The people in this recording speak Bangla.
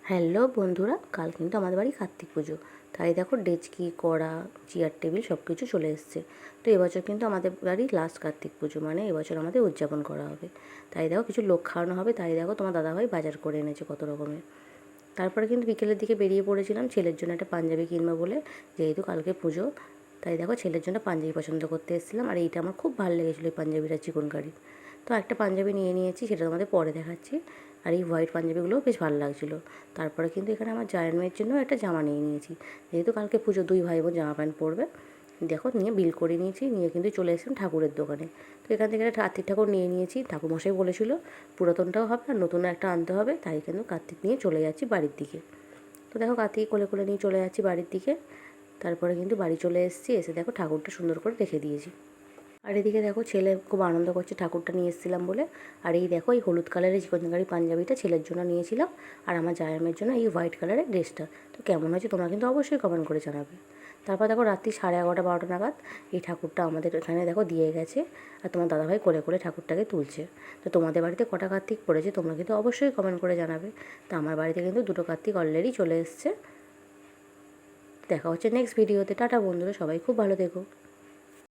হ্যালো বন্ধুরা, কাল কিন্তু আমাদের বাড়ি কার্তিক পুজো। তাই দেখো ডেচকি, কড়া, চেয়ার টেবিল সব কিছু চলে এসছে। তো এবছর কিন্তু আমাদের বাড়ি লাস্ট কার্তিক পুজো, মানে এবছর আমাদের উদযাপন করা হবে। তাই দেখো কিছু লোক খাওয়ানো হবে। তাই দেখো তোমার দাদাভাই বাজার করে এনেছে কত রকমের। তারপরে কিন্তু বিকেলের দিকে বেরিয়ে পড়েছিলাম ছেলের জন্য একটা পাঞ্জাবি কিনবো বলে, যেহেতু কালকে পুজো। তাই দেখো ছেলের জন্য পাঞ্জাবি পছন্দ করতে এসেছিলাম। আর এইটা আমার খুব ভালো লেগেছিলো, এই পাঞ্জাবিটা চিকনকারি। তো একটা পাঞ্জাবি নিয়ে নিয়েছি, সেটা তোমাদের পরে দেখাচ্ছি। আর এই হোয়াইট পাঞ্জাবিগুলোও বেশ ভালো লাগছিলো। তারপরে কিন্তু এখানে আমার জায়ের মেয়ের জন্য একটা জামা নিয়ে নিয়েছি, যেহেতু কালকে পুজো, দুই ভাই বোন জামা প্যান্ট পরবে। দেখো নিয়ে বিল করে নিয়েছি, নিয়ে কিন্তু চলে এসেছিলাম ঠাকুরের দোকানে। তো এখান থেকে একটা কার্তিক ঠাকুর নিয়ে নিয়েছি। ঠাকুরমশাই বলেছিল পুরাতনটাও হবে আর নতুন একটা আনতে হবে, তাই কিন্তু কার্তিক নিয়ে চলে যাচ্ছি বাড়ির দিকে। তো দেখো কার্তিক কোলে কোলে নিয়ে চলে যাচ্ছি বাড়ির দিকে। তারপরে কিন্তু বাড়ি চলে এসেছি, এসে দেখো ঠাকুরটা সুন্দর করে রেখে দিয়েছি। আর এদিকে দেখো ছেলে খুব আনন্দ করছে ঠাকুরটা নিয়ে এসেছিলাম বলে। আর এই দেখো এই হলুদ কালারের চিকনকারি পাঞ্জাবিটা ছেলের জন্য নিয়েছিলাম, আর আমার জায়ের মেয়ের জন্য এই হোয়াইট কালারের ড্রেসটা। তো কেমন হয়েছে তোমরা কিন্তু অবশ্যই কমেন্ট করে জানাবে। তারপর দেখো রাত্রি 11:30-12টা নাগাদ এই ঠাকুরটা আমাদের এখানে দেখো দিয়ে গেছে, আর তোমার দাদাভাই কোলে করে ঠাকুরটাকে তুলছে। তো তোমাদের বাড়িতে কটা কার্তিক পড়েছে তোমরা কিন্তু অবশ্যই কমেন্ট করে জানাবে। তো আমার বাড়িতে কিন্তু দুটো কার্তিক অলরেডি চলে এসছে। দেখা হচ্ছে নেক্সট ভিডিওতে। টাটা বন্ধুরা, সবাই খুব ভালো থেকো।